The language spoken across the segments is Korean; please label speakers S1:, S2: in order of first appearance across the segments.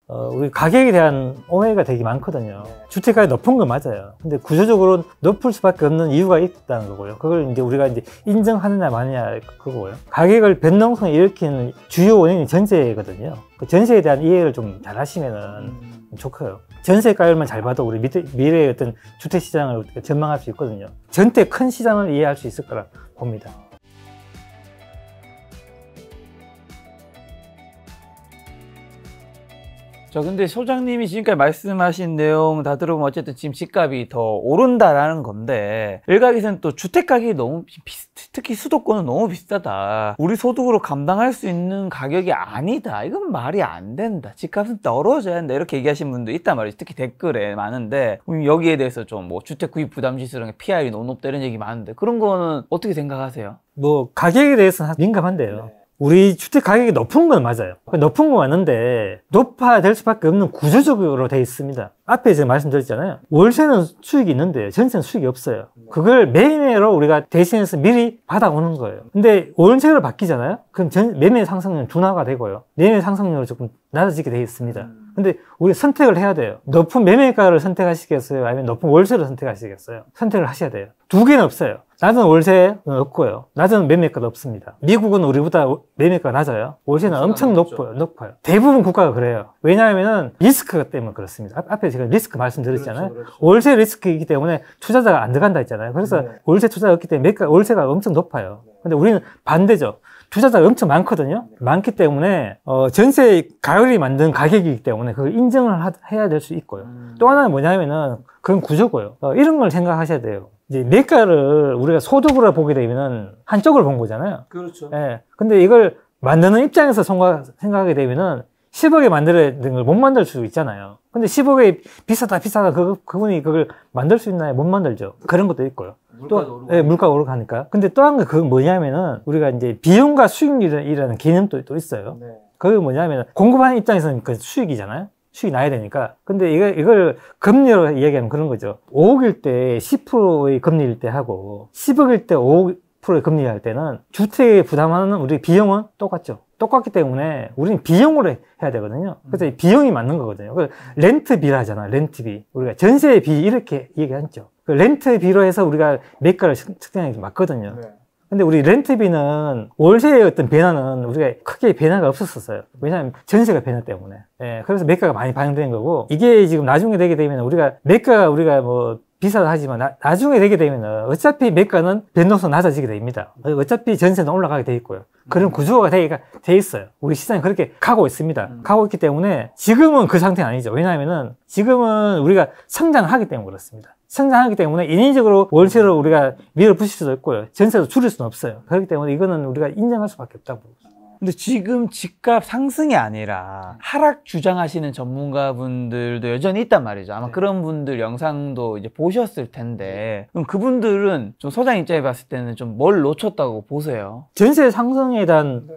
S1: 우리 가격에 대한 오해가 되게 많거든요. 주택가격이 높은 건 맞아요. 근데 구조적으로 높을 수밖에 없는 이유가 있다는 거고요. 그걸 이제 우리가 이제 인정하느냐 마느냐 그거고요. 가격을 변동성을 일으키는 주요 원인이 전세거든요. 그 전세에 대한 이해를 좀 잘 하시면은 좋고요. 전세가율만 잘 봐도 우리 미래의 어떤 주택 시장을 전망할 수 있거든요. 전체 큰 시장을 이해할 수 있을 거라 봅니다.
S2: 자, 근데 소장님이 지금까지 말씀하신 내용 다 들어보면 어쨌든 지금 집값이 더 오른다라는 건데, 일각에서는 또 주택 가격이 너무 특히 수도권은 너무 비싸다, 우리 소득으로 감당할 수 있는 가격이 아니다, 이건 말이 안 된다, 집값은 떨어져야 한다, 이렇게 얘기하시는 분도 있단 말이죠. 특히 댓글에 많은데, 여기에 대해서 좀 뭐 주택 구입 부담 지수랑 PR이 너무 높다 이런 얘기 많은데, 그런 거는 어떻게 생각하세요?
S1: 뭐 가격에 대해서는 민감한데요. 우리 주택 가격이 높은 건 맞아요. 높은 건 맞는데 높아야 될 수밖에 없는 구조적으로 되어 있습니다. 앞에 제가 말씀드렸잖아요. 월세는 수익이 있는데 전세는 수익이 없어요. 그걸 매매로 우리가 대신해서 미리 받아오는 거예요. 근데 월세로 바뀌잖아요. 그럼 매매 상승률은 둔화가 되고요. 매매 상승률은 조금 낮아지게 되어 있습니다. 근데 우리 선택을 해야 돼요. 높은 매매가를 선택하시겠어요? 아니면 높은 월세를 선택하시겠어요? 선택을 하셔야 돼요. 두 개는 없어요. 낮은 월세는 없고요. 낮은 매매가도 없습니다. 미국은 우리보다 매매가가 낮아요. 월세는 엄청 높아요. 대부분 국가가 그래요. 왜냐하면 리스크 때문에 그렇습니다. 앞에 제가 리스크 말씀드렸잖아요. 그렇죠. 월세 리스크이기 때문에 투자자가 안 들어간다 했잖아요. 그래서 월세 투자가 없기 때문에 월세가 엄청 높아요. 근데 우리는 반대죠. 투자자가 엄청 많거든요. 많기 때문에 전세 가율이 만든 가격이기 때문에 그걸 인정을 해야 될 수 있고요. 또 하나는 뭐냐면은 그런 구조고요. 이런 걸 생각하셔야 돼요. 이제 매가를 우리가 소득으로 보게 되면은 한쪽을 본 거잖아요.
S2: 그렇죠.
S1: 예. 근데 이걸 만드는 입장에서 생각하게 되면은 10억에 만들어야 되는 걸 못 만들 수 있잖아요. 근데 10억에 비싸다 그분이 그걸 만들 수 있나요? 못 만들죠. 그런 것도 있고요. 물가가 오르고 하니까. 근데 또 한 거 그건 뭐냐면은 우리가 이제 비용과 수익률이라는 개념도 또 있어요. 그게 뭐냐면 공급하는 입장에서는 그 수익이잖아요. 수익이 나야 되니까. 근데 이걸 금리로 이야기하면 그런 거죠. 5억일 때 10%의 금리일 때 하고 10억일 때 5%의 금리할 때는 주택에 부담하는 우리 비용은 똑같죠. 똑같기 때문에 우리는 비용으로 해야 되거든요. 그래서 이 비용이 맞는 거거든요. 렌트비라 하잖아. 렌트비. 우리가 전세비 이렇게 얘기하죠. 그 렌트비로 해서 우리가 매가를 측정하는 게 맞거든요. 근데 우리 렌트비는 월세의 어떤 변화는 우리가 크게 변화가 없었어요. 왜냐하면 전세가 변화 때문에. 예, 그래서 매가가 많이 반영된 거고, 이게 지금 나중에 되게 되면 매가가 우리가 뭐 비싸다 하지만 나중에 되게 되면 어차피 매가는 변동성 낮아지게 됩니다. 어차피 전세는 올라가게 돼 있고요. 그런 구조가 돼 있어요. 우리 시장이 그렇게 가고 있습니다. 가고 있기 때문에 지금은 그 상태는 아니죠. 왜냐하면은 지금은 우리가 성장하기 때문에 그렇습니다. 성장하기 때문에 인위적으로 월세를 우리가 밀어붙일 수도 있고요. 전세도 줄일 수는 없어요. 그렇기 때문에 이거는 우리가 인정할 수밖에 없다고 보고 있습니다.
S2: 근데 지금 집값 상승이 아니라 하락 주장하시는 전문가분들도 여전히 있단 말이죠. 아마 그런 분들 영상도 이제 보셨을 텐데, 그럼 그분들은 좀 소장 입장에 봤을 때는 좀 뭘 놓쳤다고 보세요?
S1: 전세 상승에 대한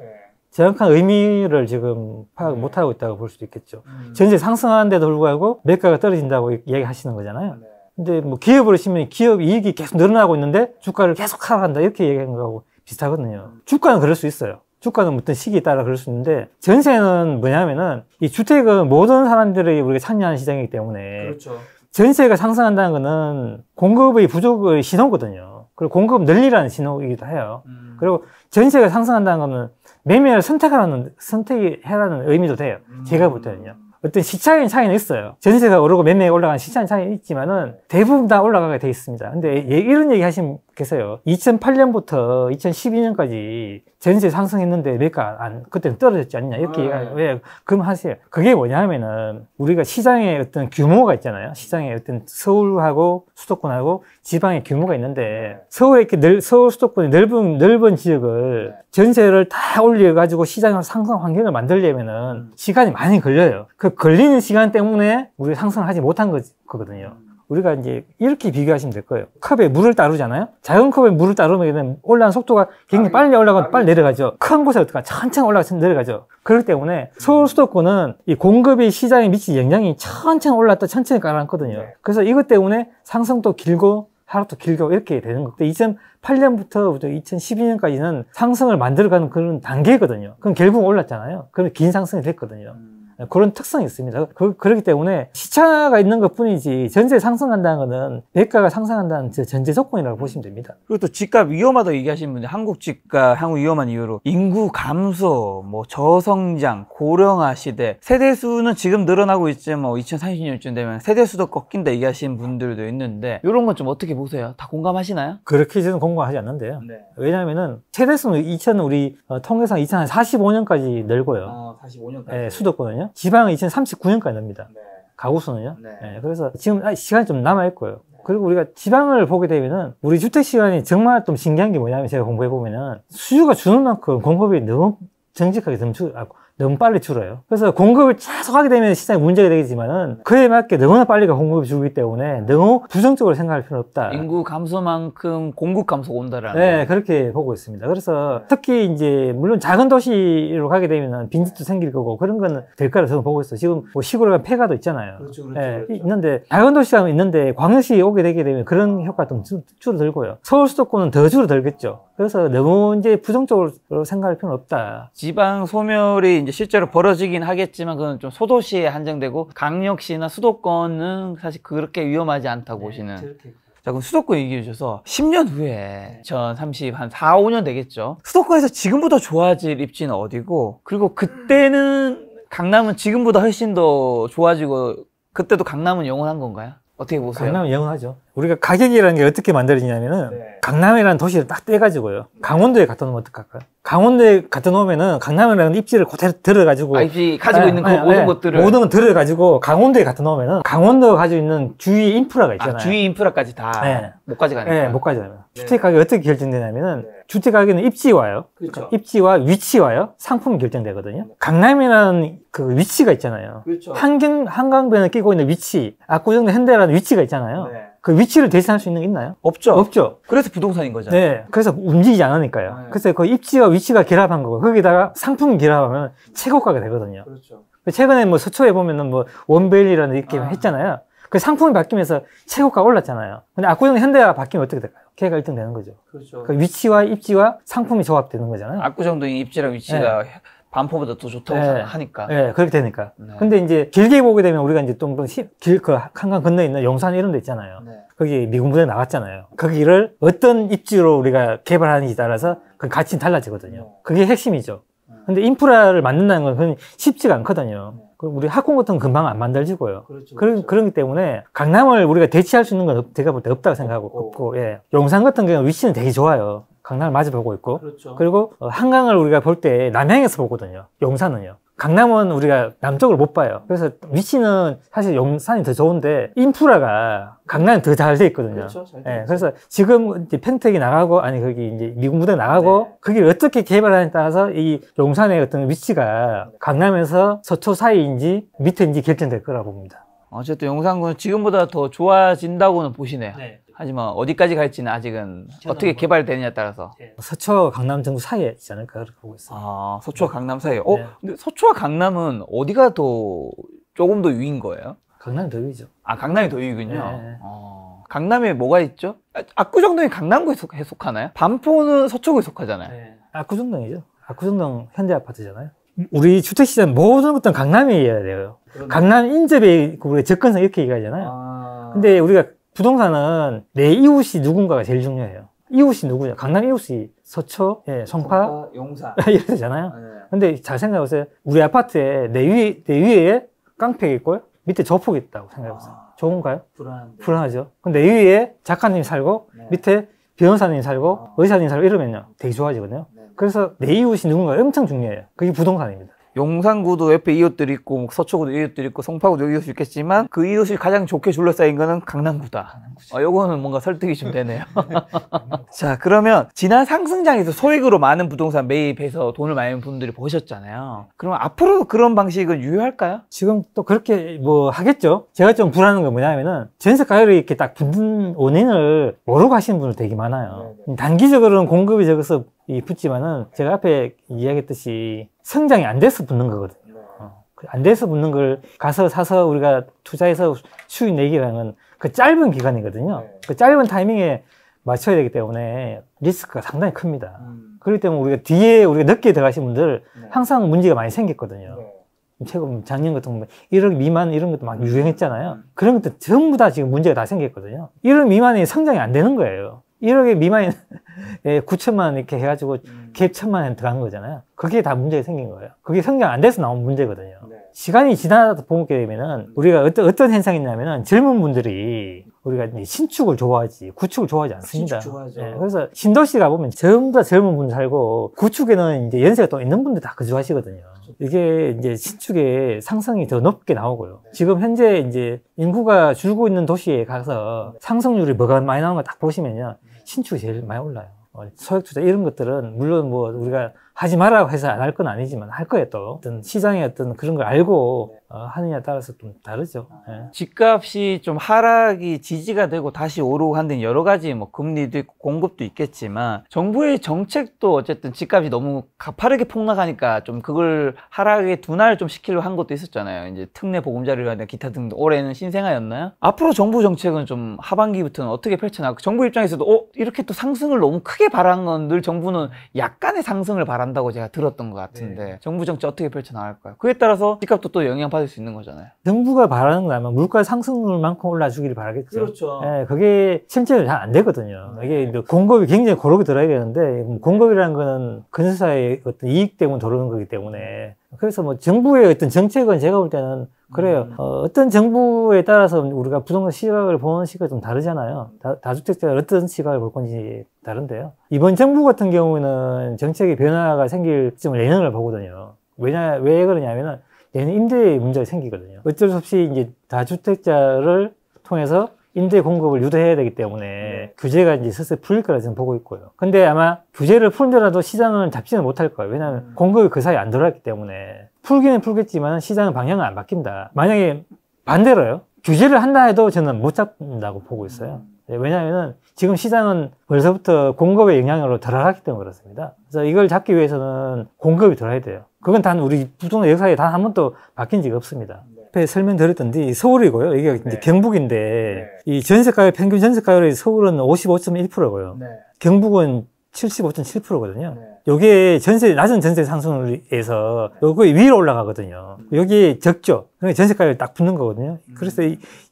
S1: 정확한 의미를 지금 파악 못하고 있다고 볼 수도 있겠죠. 전세 상승하는데도 불구하고 매가가 떨어진다고 이야기하시는 거잖아요. 근데 뭐 기업으로 치면 기업 이익이 계속 늘어나고 있는데 주가를 계속 하락한다 이렇게 얘기하는 거하고 비슷하거든요. 주가는 그럴 수 있어요. 주가는 어떤 시기에 따라 그럴 수 있는데, 전세는 뭐냐면은 이 주택은 모든 사람들이 우리가 참여하는 시장이기 때문에, 그렇죠. 전세가 상승한다는 거는 공급의 부족의 신호거든요. 그리고 공급 늘리라는 신호이기도 해요. 그리고 전세가 상승한다는 거는 매매를 선택해라는 의미도 돼요. 제가 볼 때는요. 어떤 시차적인 차이는 있어요. 전세가 오르고 매매가 올라가는 시차적인 차이는 있지만은 대부분 다 올라가게 돼 있습니다. 근데 이런 얘기 하시면 계세요. 2008년부터 2012년까지 전세 상승했는데 매가 그때는 떨어졌지 않냐 이렇게 얘기하면 왜 그럼 하세요. 그게 뭐냐면은 우리가 시장의 어떤 규모가 있잖아요. 시장의 어떤 서울하고 수도권하고 지방의 규모가 있는데, 서울 수도권의 넓은 지역을 전세를 다 올려가지고 시장을 상승 환경을 만들려면은 시간이 많이 걸려요. 그 걸리는 시간 때문에 우리가 상승하지 못한 거거든요. 우리가 이제 이렇게 비교하시면 될 거예요. 컵에 물을 따르잖아요. 작은 컵에 물을 따르면 올라가는 속도가 굉장히 빨리 올라가고 빨리 내려가죠. 큰 곳에 어떡하 천천히 올라가서 내려가죠. 그렇기 때문에 서울 수도권은 이 공급이 시장에 미친 영향이 천천히 올랐다 천천히 가라앉거든요. 그래서 이것 때문에 상승도 길고 하락도 길고 이렇게 되는 거고, 2008년부터 2012년까지는 상승을 만들어가는 그런 단계거든요. 그럼 결국 올랐잖아요. 그럼 긴 상승이 됐거든요. 그런 특성이 있습니다. 그렇기 때문에 시차가 있는 것 뿐이지 전세 상승한다는 거는 매가가 상승한다는 전제 조건이라고 보시면 됩니다.
S2: 그리고 또 집값 위험하다고 얘기하시는 분들, 한국 집값 향후 위험한 이유로 인구 감소, 뭐 저성장, 고령화 시대, 세대수는 지금 늘어나고 있지만 뭐 2030년쯤 되면 세대수도 꺾인다 얘기하시는 분들도 있는데 이런 건 좀 어떻게 보세요? 다 공감하시나요?
S1: 그렇게 저는 공감하지 않는데요. 왜냐하면은 세대수는 우리 통계상 2045년까지 늘고요.
S2: 45년까지.
S1: 네, 수도권은요. 지방은 2039년까지 납니다. 가구수는요. 네, 그래서 지금 시간이 좀 남아있고요. 그리고 우리가 지방을 보게 되면은 우리 주택 시간이 정말 좀 신기한 게 뭐냐면 제가 공부해 보면은 수요가 주는 만큼 공급이 너무 정직하게 너무 빨리 줄어요. 그래서 공급을 계속 하게 되면 시장이 문제가 되겠지만은 그에 맞게 너무나 빨리 공급이 줄기 때문에 너무 부정적으로 생각할 필요는 없다.
S2: 인구 감소만큼 공급 감소가 온다라는.
S1: 네, 그렇게 보고 있습니다. 그래서 특히 이제 물론 작은 도시로 가게 되면은 빈집도 생길 거고 그런 건 될 거라 저는 보고 있어요. 지금 뭐 시골에 가면 폐가도 있잖아요.
S2: 그렇죠.
S1: 있는데 작은 도시가 있는데 광역시 오게 되게 되면 그런 효과가 좀 줄어들고요. 서울 수도권은 더 줄어들겠죠. 그래서 너무 이제 부정적으로 생각할 필요는 없다.
S2: 지방 소멸이 이제 실제로 벌어지긴 하겠지만 그건 좀 소도시에 한정되고 강력시나 수도권은 사실 그렇게 위험하지 않다고 보시는. 자, 그럼 수도권 얘기해 주셔서 10년 후에 2030, 한 4, 5년 되겠죠. 수도권에서 지금보다 좋아질 입지는 어디고, 그리고 그때는 강남은 지금보다 훨씬 더 좋아지고 그때도 강남은 영원한 건가요? 어떻게 보세요?
S1: 강남은 영원하죠. 우리가 가격이라는 게 어떻게 만들어지냐면은 강남이라는 도시를 딱 떼가지고요. 강원도에 갖다 놓으면 어떡할까요? 강원도에 갖다 놓으면은 강남이라는 입지를 그대로 들어가지고
S2: 입지 가지고 있는 그 모든 것들을
S1: 모든 걸 들어가지고 강원도에 갖다 놓으면은 강원도가 가지고 있는 주위 인프라가 있잖아요.
S2: 주위 인프라까지 다 못 가져가니까.
S1: 네, 못 가져가요. 주택 가격이 어떻게 결정되냐면은 주택 가격은 입지와요.
S2: 그렇죠.
S1: 입지와 위치와요. 상품이 결정되거든요. 강남이라는 그 위치가 있잖아요.
S2: 그렇죠.
S1: 한강변을 끼고 있는 위치, 압구정동 현대라는 위치가 있잖아요. 그 위치를 대신할 수 있는 게 있나요?
S2: 없죠.
S1: 없죠.
S2: 그래서 부동산인 거잖아요.
S1: 네. 그래서 움직이지 않으니까요. 그래서 그 입지와 위치가 결합한 거고, 거기다가 상품이 결합하면 최고가가 되거든요.
S2: 그렇죠.
S1: 최근에 뭐 서초에 보면은 뭐 원베일리라는 이렇게 했잖아요. 그 상품이 바뀌면서 최고가 올랐잖아요. 근데 압구정 현대가 바뀌면 어떻게 될까요? 걔가 1등 되는 거죠.
S2: 그렇죠.
S1: 그 위치와 입지와 상품이 조합되는 거잖아요.
S2: 압구정동의 입지랑 위치가 반포보다 더 좋다고 하니까.
S1: 네, 그렇게 되니까. 근데 이제 길게 보게 되면 우리가 이제 좀 그 한강 건너에 있는 용산 이런 데 있잖아요. 거기 미군 부대 나갔잖아요. 거기를 어떤 입지로 우리가 개발하는지 따라서 그 가치는 달라지거든요. 그게 핵심이죠. 근데 인프라를 만든다는 건 그건 쉽지가 않거든요. 우리 학군 같은 건 금방 안 만들지고요. 그렇기 때문에 강남을 우리가 대체할 수 있는 건 제가 볼 때 없다고 생각하고 없고, 용산 같은 경우는 위치는 되게 좋아요. 강남을 마주 보고 있고, 그리고 한강을 우리가 볼 때 남향에서 보거든요. 용산은요. 강남은 우리가 남쪽으로 못 봐요. 그래서 위치는 사실 용산이 더 좋은데 인프라가 강남이 더 잘 돼 있거든요. 그래서 지금 이제 평택이 나가고 거기 이제 미군 부대 나가고 거기를 어떻게 개발하느냐에 따라서 이 용산의 어떤 위치가 강남에서 서초 사이인지 밑에인지 결정될 거라고 봅니다.
S2: 어쨌든 용산구는 지금보다 더 좋아진다고는 보시네요. 하지만 어디까지 갈지는 아직은 어떻게 개발되느냐에 따라서.
S1: 서초 강남 정도 사이에 있지 않을까 그렇게 보고 있어요.
S2: 서초와 강남 사이에. 근데 서초와 강남은 어디가 더 조금 더 위인 거예요?
S1: 강남이 더 위죠.
S2: 강남이 더 위군요. 강남에 뭐가 있죠? 압구정동이 강남구에 속하나요? 반포는 서초구에 속하잖아요.
S1: 압구정동이죠. 압구정동 현대아파트잖아요. 우리 주택시장 모든 것들은 강남이어야 돼요. 강남 인접에 우리가 접근성 이렇게 얘기하잖아요. 근데 우리가 부동산은 내 이웃이 누군가가 제일 중요해요. 이웃이 누구냐? 강남 이웃이 서초, 송파,
S2: 용산
S1: 이러잖아요. 근데 잘 생각해보세요. 우리 아파트에 내 위에 깡패가 있고요. 밑에 조폭이 있다고 생각해보세요. 좋은가요? 불안하죠. 근데 내 위에 작가님이 살고 밑에 변호사님이 살고 의사님이 살고 이러면요. 되게 좋아지거든요. 그래서 내 이웃이 누군가가 엄청 중요해요. 그게 부동산입니다.
S2: 용산구도 옆에 이웃들이 있고 서초구도 이웃들이 있고 송파구도 이웃이 있겠지만 그 이웃이 가장 좋게 둘러싸인 거는 강남구다. 요거는 뭔가 설득이 좀 되네요. 자, 그러면 지난 상승장에서 소액으로 많은 부동산 매입해서 돈을 많이 번 분들이 보셨잖아요. 그럼 앞으로도 그런 방식은 유효할까요?
S1: 지금 또 그렇게 뭐 하겠죠. 제가 좀 불안한 건 뭐냐면은 전세 가격이 이렇게 딱 붙는 원인을 모르고 하시는 분들 되게 많아요. 단기적으로는 공급이 적어서 붙지만은 제가 앞에 이야기했듯이 성장이 안 돼서 붙는 거거든요. 안 돼서 붙는 걸 가서 사서 우리가 투자해서 수익 내기라는 건 그 짧은 기간이거든요. 그 짧은 타이밍에 맞춰야 되기 때문에 리스크가 상당히 큽니다. 그렇기 때문에 우리가 뒤에 우리가 늦게 들어가신 분들 항상 문제가 많이 생겼거든요. 최근 작년 같은 거 1억 미만 이런 것도 막 유행했잖아요. 그런 것들 전부 다 지금 문제가 다 생겼거든요. 1억 미만이 성장이 안 되는 거예요. 1억의 미만이 9천만 원 이렇게 해가지고 갭 1,000만 원 들어간 거잖아요. 그게 다 문제가 생긴 거예요. 그게 성장 안 돼서 나온 문제거든요. 시간이 지나다 보게 되면은 우리가 어떤 현상이 있냐면은 젊은 분들이 우리가 이제 신축을 좋아하지 구축을 좋아하지 않습니다.
S2: 신축 좋아하죠.
S1: 예, 그래서 신도시 가보면 전부 다 젊은 분들 살고 구축에는 이제 연세가 또 있는 분들 다 거주하시거든요. 이게 이제 신축의 상승이 더 높게 나오고요. 지금 현재 이제 인구가 줄고 있는 도시에 가서 상승률이 뭐가 많이 나오는 거 딱 보시면요. 신축이 제일 많이 올라요. 소액 투자 이런 것들은 물론 뭐 우리가 하지 말라고 해서 안 할 건 아니지만 할 거예요. 또 어떤 시장의 어떤 그런 걸 알고 하느냐에 따라서 좀 다르죠. 예.
S2: 집값이 좀 하락이 지지가 되고 다시 오르고 한 데는 여러 가지 뭐 금리도 있고 공급도 있겠지만 정부의 정책도 어쨌든 집값이 너무 가파르게 폭락하니까 좀 그걸 하락에 둔화를 좀 시키려고 한 것도 있었잖아요. 이제 특례 보금자리라든가 기타 등등. 올해는 신생아였나요? 앞으로 정부 정책은 좀 하반기부터는 어떻게 펼쳐나갈까? 정부 입장에서도 이렇게 또 상승을 너무 크게 바란 건 늘 정부는 약간의 상승을 바란다고 제가 들었던 것 같은데 정부 정책 어떻게 펼쳐나갈까요? 그에 따라서 집값도 또 영향받을 수 있는 거잖아요.
S1: 정부가 바라는 거라면 물가 상승률만큼 올라주기를 바라겠죠.
S2: 그렇죠.
S1: 예, 그게 실제로 잘 안 되거든요. 이게 이제 공급이 굉장히 고르게 들어야 되는데 공급이라는 거는 건설사의 어떤 이익 때문에 들어오는 거기 때문에 그래서 뭐 정부의 어떤 정책은 제가 볼 때는 그래요. 어떤 정부에 따라서 우리가 부동산 시각을 보는 시각이 좀 다르잖아요. 다주택자가 어떤 시각을 볼 건지 다른데요. 이번 정부 같은 경우는 정책의 변화가 생길 쯤 내년을 보거든요. 왜 그러냐면은 얘는 임대 문제가 생기거든요. 어쩔 수 없이 이제 다주택자를 통해서 임대 공급을 유도해야 되기 때문에 규제가 이제 슬슬 풀릴 거라 저는 보고 있고요. 근데 아마 규제를 풀더라도 시장은 잡지는 못할 거예요. 왜냐하면 공급이 그 사이에 안 들어왔기 때문에 풀기는 풀겠지만 시장은 방향은 안 바뀐다. 만약에 반대로요. 규제를 한다 해도 저는 못 잡는다고 보고 있어요. 왜냐하면 지금 시장은 벌써부터 공급의 영향으로 들어갔기 때문에 그렇습니다. 그래서 이걸 잡기 위해서는 공급이 들어야 돼요. 그건 단 우리 부동산 역사에 단 한 번도 바뀐 적이 없습니다. 앞에 설명드렸던데 서울이고요. 이게 이제 경북인데 이 전세가율 평균 전세가율이 서울은 55.1%고요. 경북은 75.7%거든요. 요게 낮은 전세 상승률에서 요게 위로 올라가거든요. 여기 적죠. 그러니까 전세가율이 딱 붙는 거거든요. 그래서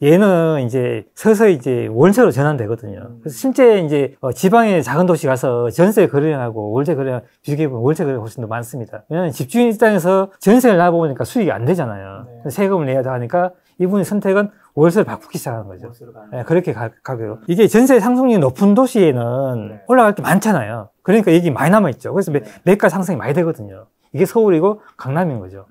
S1: 얘는 이제 서서히 이제 월세로 전환되거든요. 그래서 실제 이제 지방의 작은 도시 가서 전세 거래량하고 월세 거래량 비교해보면 월세 거래가 훨씬 더 많습니다. 왜냐하면 집주인 입장에서 전세를 놔보니까 수익이 안 되잖아요. 세금을 내야 하니까 이분의 선택은 월세를 바꾸기 시작하는 거죠. 네, 그렇게 가고요. 이게 전세 상승률이 높은 도시에는 올라갈 게 많잖아요. 그러니까 여기 많이 남아있죠. 그래서 매가 상승이 많이 되거든요. 이게 서울이고 강남인 거죠.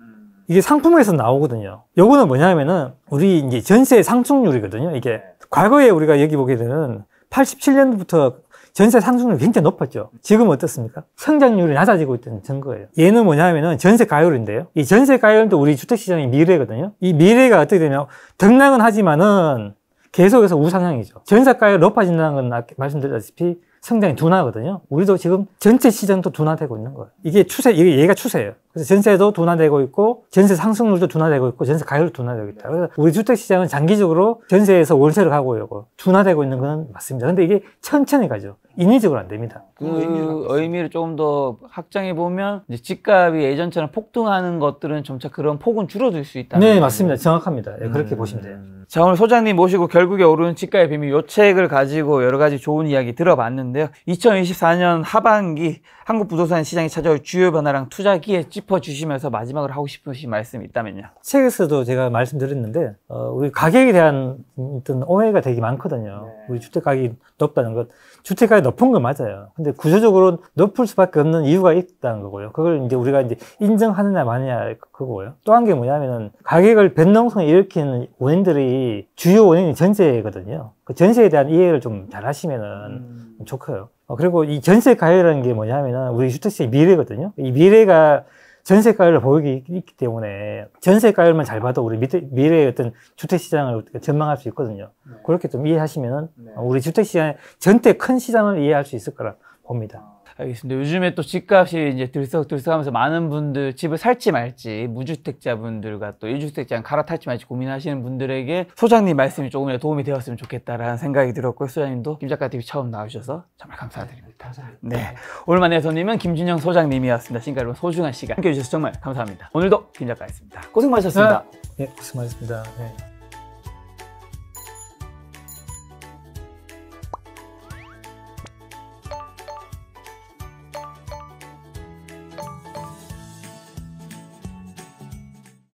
S1: 이게 상품에서 나오거든요. 요거는 뭐냐면은 우리 이제 전세 상승률이거든요. 이게 과거에 우리가 여기 보게 되는 87년부터 전세 상승률이 굉장히 높았죠. 지금은 어떻습니까? 성장률이 낮아지고 있다는 증거예요. 얘는 뭐냐면은 전세 가율인데요. 이 전세 가율도 우리 주택시장의 미래거든요. 이 미래가 어떻게 되냐면 등락은 하지만은 계속해서 우상향이죠. 전세 가율이 높아진다는 건 아까 말씀드렸다시피 성장이 둔화거든요. 우리도 지금 전체 시장도 둔화되고 있는 거예요. 이게 얘가 추세예요. 그래서 전세도 둔화되고 있고, 전세 상승률도 둔화되고 있고, 전세 가율도 둔화되고 있다. 그래서 우리 주택시장은 장기적으로 전세에서 월세로 가고 있고, 둔화되고 있는 건 맞습니다. 근데 이게 천천히 가죠. 인위적으로 안 됩니다.
S2: 그 의미를 조금 더 확장해 보면 이제 집값이 예전처럼 폭등하는 것들은 점차 그런 폭은 줄어들 수 있다.
S1: 네, 맞습니다. 정확합니다. 네, 그렇게 보시면 돼요.
S2: 자, 오늘 소장님 모시고 결국에 오르는 집값의 비밀 요 책을 가지고 여러 가지 좋은 이야기 들어봤는데요. 2024년 하반기 한국 부동산 시장이 찾아올 주요 변화랑 투자 기회 짚어주시면서 마지막으로 하고 싶으신 말씀이 있다면요.
S1: 책에서도 제가 말씀드렸는데 우리 가격에 대한 어떤 오해가 되게 많거든요. 우리 주택 가격이 높다는 것. 주택 가격이 높은 건 맞아요. 근데 구조적으로 높을 수밖에 없는 이유가 있다는 거고요. 그걸 이제 우리가 이제 인정하느냐 마느냐 그거고요. 또 한 게 뭐냐면은 가격을 변동성을 일으키는 원인들이 주요 원인이 전세거든요. 그 전세에 대한 이해를 좀 잘 하시면은 좋고요. 그리고 이 전세 가율이라는 게 뭐냐면은 우리 주택시장의 미래거든요. 이 미래가 전세 가율을 보이기 있기 때문에 전세 가율만 잘 봐도 우리 미래의 어떤 주택시장을 전망할 수 있거든요. 그렇게 좀 이해하시면은 우리 주택시장의 전체 큰 시장을 이해할 수 있을 거라 봅니다.
S2: 알겠습니다. 요즘에 또 집값이 이제 들썩들썩하면서 많은 분들 집을 살지 말지, 무주택자분들과 또 1주택자 갈아탈지 말지 고민하시는 분들에게 소장님 말씀이 조금이라도 도움이 되었으면 좋겠다라는 생각이 들었고요. 소장님도 김작가TV 처음 나와주셔서 정말 감사드립니다. 네, 오늘만의 손님은 김준영 소장님이었습니다. 지금까지 여러분 소중한 시간 함께해 주셔서 정말 감사합니다. 오늘도 김작가였습니다. 고생 많으셨습니다.
S1: 네, 고생 많으셨습니다. 네.